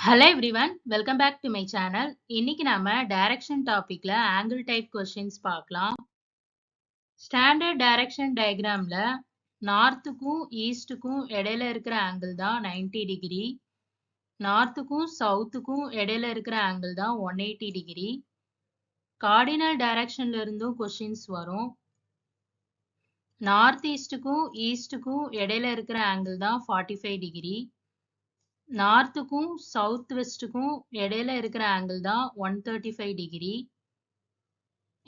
Hello everyone, welcome back to my channel. இன்னைக்கு நாம direction டாபிக்ல ஆங்கிள் டைப் கொஸ்டின்ஸ் பார்க்கலாம். ஸ்டாண்டர்ட் டைரக்ஷன் டயக்ராம்ல நார்த்துக்கும் ஈஸ்டுக்கும் இடையில இருக்கிற ஆங்கிள் தான் 90 டிகிரி. நார்த்துக்கும் சவுத்துக்கும் இடையில இருக்கிற ஆங்கிள் தான் 180 டிகிரி. கார்டினல் டைரக்ஷன்ல இருந்தும் கொஸ்டின்ஸ் வரும். நார்த் ஈஸ்டுக்கும் ஈஸ்டுக்கும் இடையில இருக்கிற ஆங்கிள் தான் 45 டிகிரி. நார்த்துக்கும் சவுத் வெஸ்ட்டுக்கும் இடையில இருக்கிற ஆங்கிள் தான் 135 டிகிரி.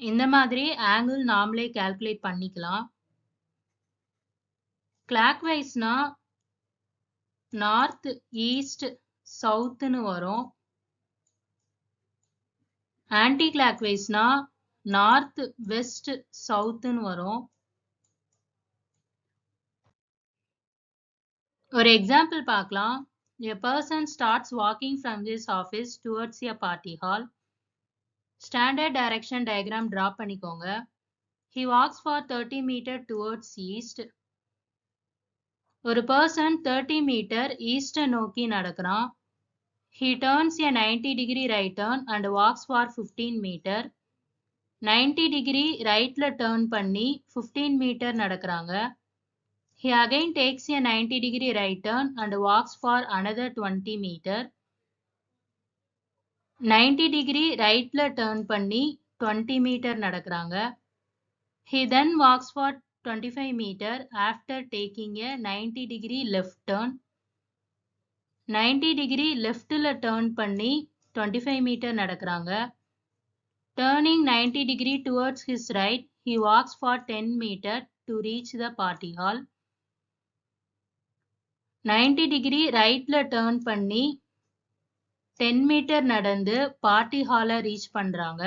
இந்த மாதிரி ஆங்கிள் நாமளே கால்குலேட் பண்ணிக்கலாம். கிளாக் வைஸ்னா நார்த் ஈஸ்ட் சவுத்னு வரும். ஆன்டி கிளாக் வைஸ்னா நார்த் வெஸ்ட் சவுத்னு வரும். ஒரு எக்ஸாம்பிள் பார்க்கலாம். A person starts walking from his office towards a party hall. Standard direction diagram draw பண்ணிக்கோங்க. He walks for 30 meter towards east. ஒரு person 30 meter east நோக்கி நடக்கிறான். He turns a 90 degree right turn and walks for 15 meter. 90 degree rightல turn பண்ணி 15 meter நடக்கிறாங்க. He again takes a 90 degree right turn and walks for another 20 meter. 90 degree rightல turn பண்ணி 20 meter நடக்கிறாங்க. He then walks for 25 meter after taking a 90 degree left turn. 90 degree leftல turn பண்ணி 25 meter நடக்கிறாங்க. Turning 90 degree towards his right, he walks for 10 meter to reach the party hall. 90 degree rightல turn பண்ணி 10 meter நடந்து party hall reach பண்றாங்க.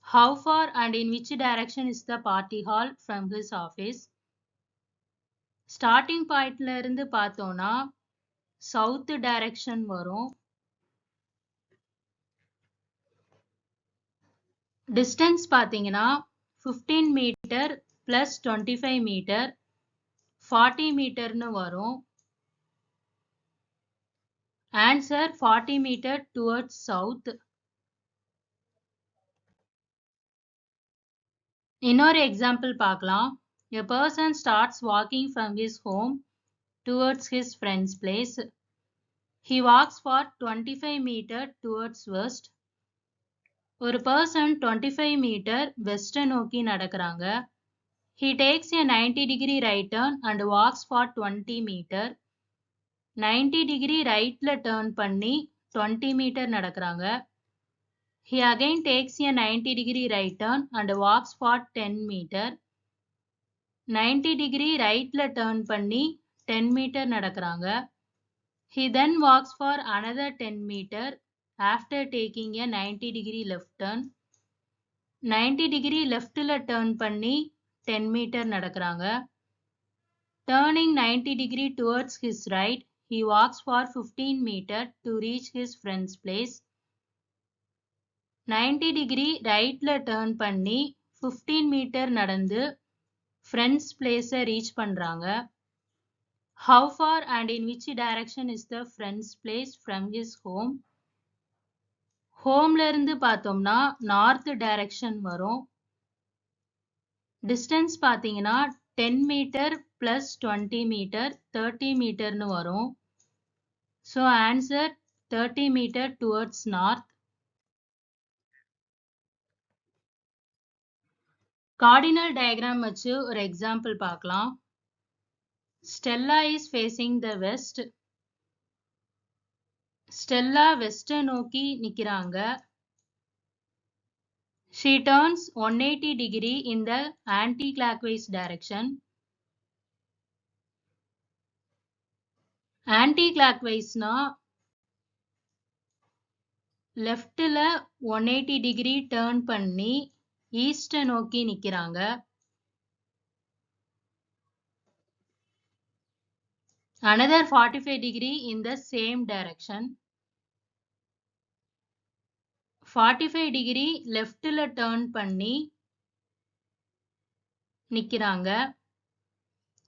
How far and in which direction is the party hall from his office? Starting pointல இருந்து பார்த்தோம்னா south direction வரும். Distance பார்த்தீங்கன்னா 15 meter plus 25 meter 40 meterன்னு வரும். Answer 40 meter towards south. இன்னொரு example பார்க்கலாம். A person starts walking from his home towards his friend's place. He walks for 25 meter towards west. ஒரு person 25 meter west நோக்கி நடக்கிறாங்க. He takes a 90 degree right turn and walks for 20 meter. 90 degree rightல turn பண்ணி 20 meter நடக்கிறாங்க. He again takes a 90 degree right turn and walks for 10 meter. 90 degree rightல turn பண்ணி 10 meter நடக்கிறாங்க. He then walks for another 10 meter after taking a 90 degree left turn. 90 degree leftல turn பண்ணி 10 meter நடக்கிறாங்க. Turning 90 degree towards his right, he walks for 15 meter to reach his friend's place. 90 degree rightல turn பண்ணி 15 meter நடந்து friend's place reach பண்றாங்க. How far and in which direction is the friend's place from his home? Homeல இருந்து பார்த்தோம்னா north direction வரும். Distance பார்த்தீங்கன்னா 10 meter plus 20 meter 30 meterன்னு வரும். So answer 30 meter towards north. Cardinal diagram வச்சு ஒரு எக்ஸாம்பிள் பார்க்கலாம். Stella is facing the west. Stella west நோக்கி நிக்கிறாங்க. She turns 180 degree in the anti-clockwise direction. Anti-clockwise-னா leftல 180 degree turn பண்ணி east நோக்கி நிக்கிறாங்க. Another 45 degree in the same direction. 45 degree leftல turn பண்ணி நிக்கிறாங்க.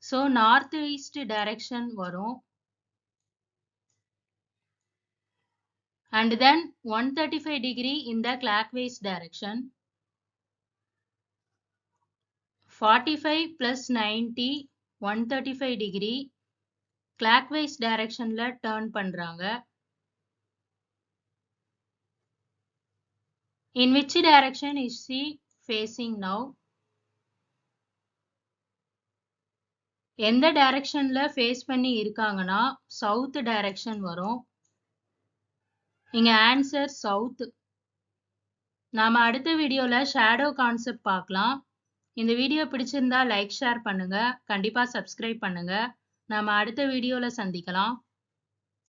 So north east direction வரும். and then 135 degree in the clockwise direction. 45 plus 90 135 degree clockwise directionல turn பண்றாங்க. In which direction is she facing now? எந்த டைரக்ஷன்ல face பண்ணி இருக்காங்கன்னா south direction வரும். இங்க ஆன்சர் சவுத். நாம அடுத்த வீடியோல ஷேடோ கான்செப்ட் பார்க்கலாம். இந்த வீடியோ பிடிச்சிருந்தா லைக் ஷேர் பண்ணுங்க. கண்டிப்பா சப்ஸ்கிரைப் பண்ணுங்க. நாம அடுத்த வீடியோல சந்திக்கலாம்.